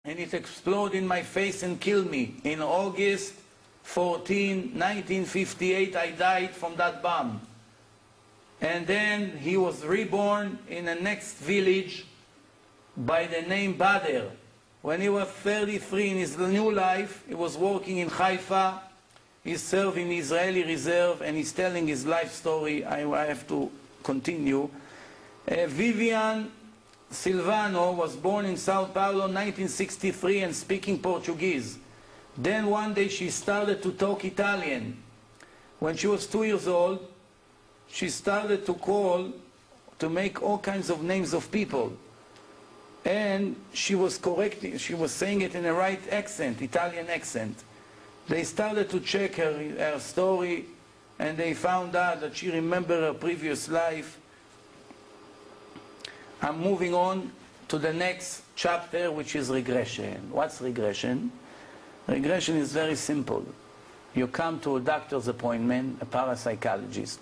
and it exploded in my face and killed me. In August 14, 1958, I died from that bomb. And then he was reborn in the next village by the name Bader. When he was 33 in his new life, he was working in Haifa. He served in the Israeli reserve, and he's telling his life story. I have to continue. Vivian Silvano was born in Sao Paulo 1963 and speaking Portuguese. Then one day she started to talk Italian. When she was 2 years old, she started to make all kinds of names of people. And she was correcting, she was saying it in the right accent, Italian accent. They started to check her story, and they found out that she remembered her previous life. I'm moving on to the next chapter, which is regression. What's regression? Regression is very simple. You come to a doctor's appointment, a parapsychologist,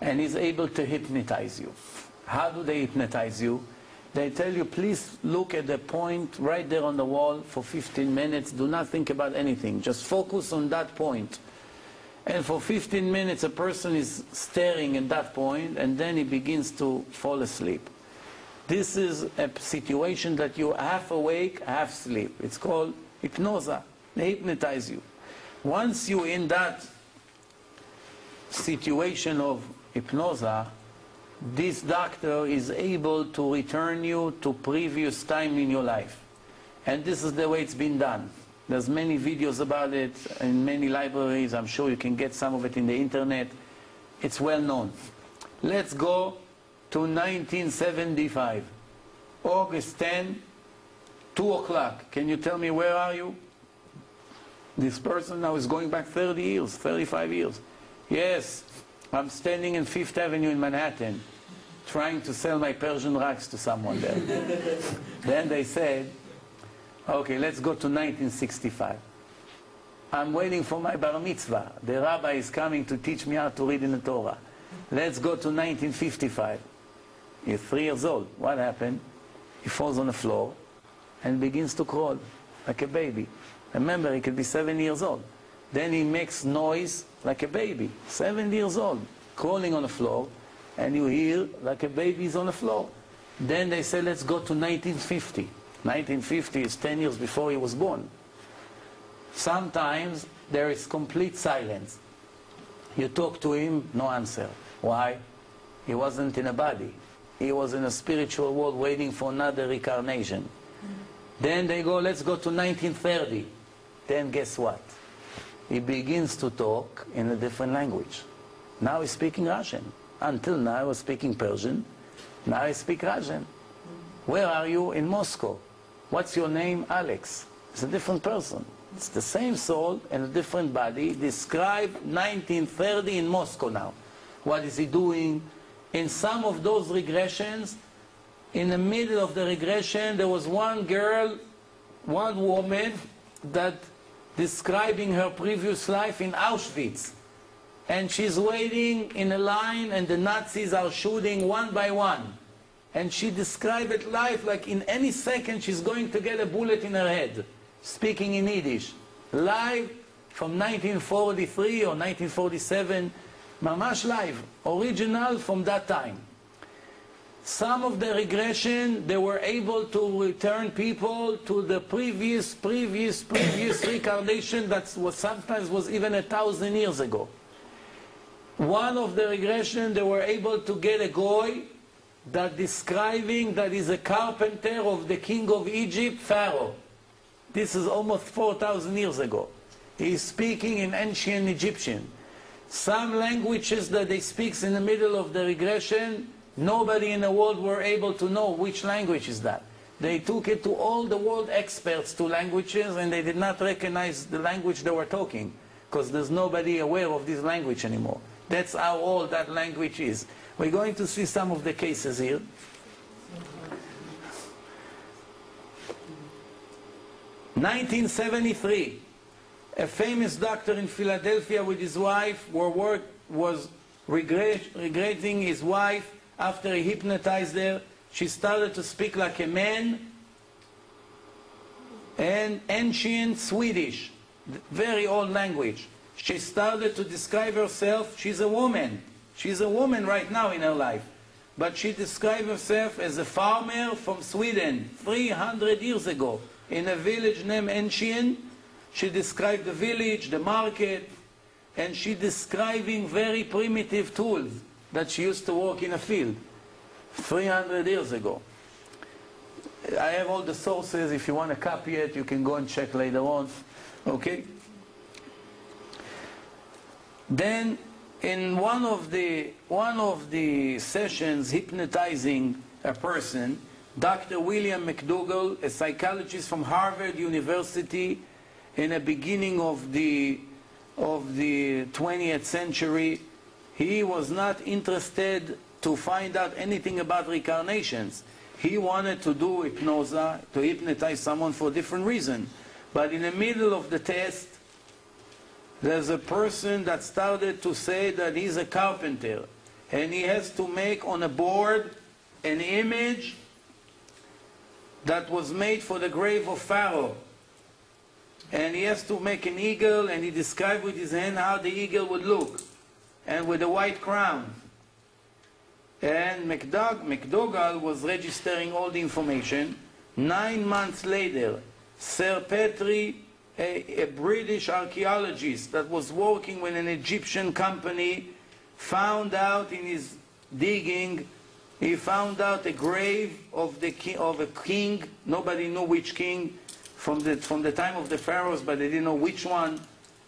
and he's able to hypnotize you. How do they hypnotize you? They tell you, please look at the point right there on the wall for 15 minutes. Do not think about anything. Just focus on that point. And for 15 minutes, a person is staring at that point, and then he begins to fall asleep. This is a situation that you're half awake, half asleep. It's called hypnosis. They hypnotize you. Once you're in that situation of hypnosis, this doctor is able to return you to previous time in your life. And this is the way it's been done. There's many videos about it in many libraries. I'm sure you can get some of it in the internet. It's well known. Let's go to 1975. August 10, 2 o'clock. Can you tell me where are you? This person now is going back 30 years, 35 years. Yes, I'm standing in Fifth Avenue in Manhattan, trying to sell my Persian rugs to someone there. Then they said, okay, let's go to 1965. I'm waiting for my bar mitzvah. The rabbi is coming to teach me how to read in the Torah. Let's go to 1955. He's 3 years old. What happened? He falls on the floor and begins to crawl like a baby. Remember, he could be 7 years old. Then he makes noise like a baby, 7 years old, crawling on the floor, and you hear like a baby's on the floor. Then they say, let's go to 1950. 1950 is 10 years before he was born. Sometimes there is complete silence. You talk to him, no answer. Why? He wasn't in a body. He was in a spiritual world waiting for another reincarnation. Then they go, let's go to 1930. Then guess what? He begins to talk in a different language. Now he's speaking Russian. Until now he was speaking Persian. Now he speaks Russian. Where are you? In Moscow. What's your name? Alex. It's a different person. It's the same soul in a different body. Describe 1930 in Moscow now. What is he doing? In some of those regressions, in the middle of the regression, there was one girl, one woman, that describing her previous life in Auschwitz. And she's waiting in a line, and the Nazis are shooting one by one. And she described it live, like in any second she's going to get a bullet in her head, speaking in Yiddish. Live from 1943 or 1947, mamash live, original from that time. Some of the regression, they were able to return people to the previous reincarnation that was sometimes was even 1,000 years ago. One of the regression, they were able to get a goy that describing that is a carpenter of the king of Egypt, Pharaoh. This is almost 4,000 years ago. He is speaking in ancient Egyptian. Some languages that they speak in the middle of the regression, nobody in the world were able to know which language is that. They took it to all the world experts to languages, and they did not recognize the language they were talking, because there's nobody aware of this language anymore. That's how old that language is. We're going to see some of the cases here. (1973), a famous doctor in Philadelphia with his wife was regretting his wife after he hypnotized her. She started to speak like a man. and ancient Swedish, very old language. She started to describe herself, she's a woman. She's a woman right now in her life. But she described herself as a farmer from Sweden 300 years ago in a village named Enshin. She described the village, the market, and she describing very primitive tools that she used to work in a field 300 years ago. I have all the sources. If you want to copy it, you can go and check later on. Okay? Then in one of the sessions hypnotizing a person, Dr. William McDougall, a psychologist from Harvard University in the beginning of the 20th century, he was not interested to find out anything about reincarnations. He wanted to do hypnosis, to hypnotize someone for a different reason. But in the middle of the test, there's a person that started to say that he's a carpenter, and he has to make on a board an image that was made for the grave of Pharaoh. And he has to make an eagle, and he described with his hand how the eagle would look, and with a white crown. And McDougall was registering all the information. 9 months later, Sir Petrie, a British archaeologist that was working with an Egyptian company, found out in his digging, he found out a grave of a king. Nobody knew which king from the time of the pharaohs, but they didn't know which one.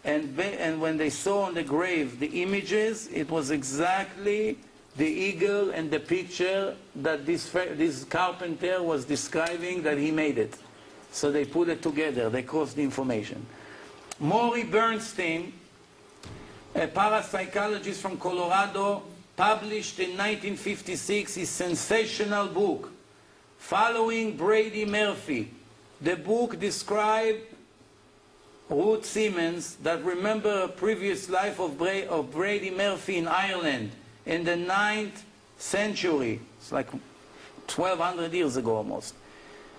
And when they saw on the grave the images, it was exactly the eagle and the picture that this carpenter was describing, that he made it. So they put it together, they crossed the information. Maury Bernstein, a parapsychologist from Colorado, published in 1956 his sensational book, Following Brady Murphy. The book described Ruth Simmons, that remember a previous life of Brady Murphy in Ireland in the 9th century. It's like 1200 years ago almost.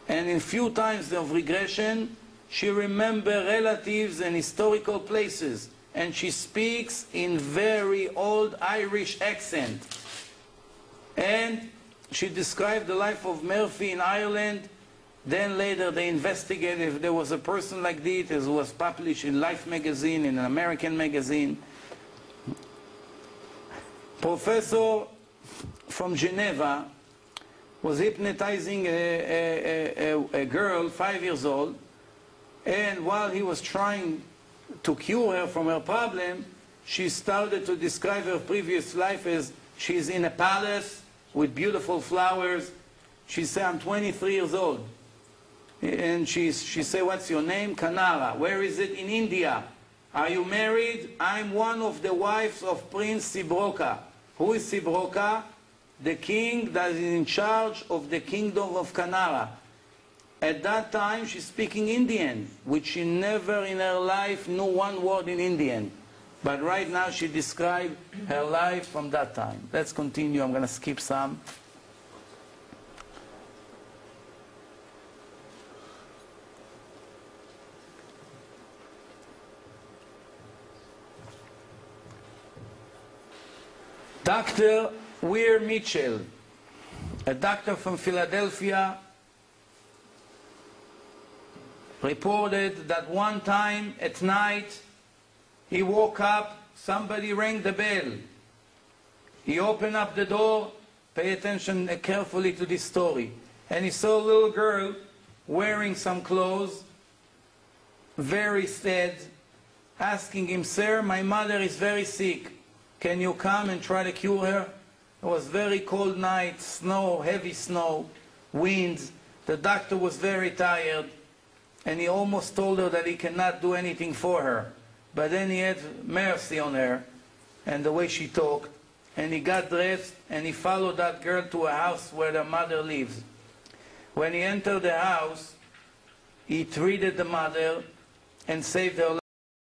And in few times of regression, she remembers relatives and historical places. And she speaks in very old Irish accent. And she described the life of Murphy in Ireland. Then later they investigated if there was a person like this, as was published in Life magazine, in an American magazine. Professor from Geneva was hypnotizing a girl, 5 years old, and while he was trying to cure her from her problem, she started to describe her previous life as she's in a palace with beautiful flowers. She said, I'm 23 years old. And she said, what's your name? Kanara. Where is it? In India. Are you married? I'm one of the wives of Prince Sibroka. Who is Sibroka? The king that is in charge of the kingdom of Kanara. At that time, she's speaking Indian, which she never in her life knew one word in Indian. But right now, she described her life from that time. Let's continue. I'm going to skip some. Dr. Weir Mitchell, a doctor from Philadelphia, reported that one time at night he woke up, somebody rang the bell. He opened up the door, pay attention carefully to this story, and he saw a little girl wearing some clothes, very sad, asking him, sir, my mother is very sick. Can you come and try to cure her? It was very cold night, snow, heavy snow, winds. The doctor was very tired, and he almost told her that he cannot do anything for her. But then he had mercy on her and the way she talked, and he got dressed and he followed that girl to a house where the mother lives. When he entered the house, he treated the mother and saved her life.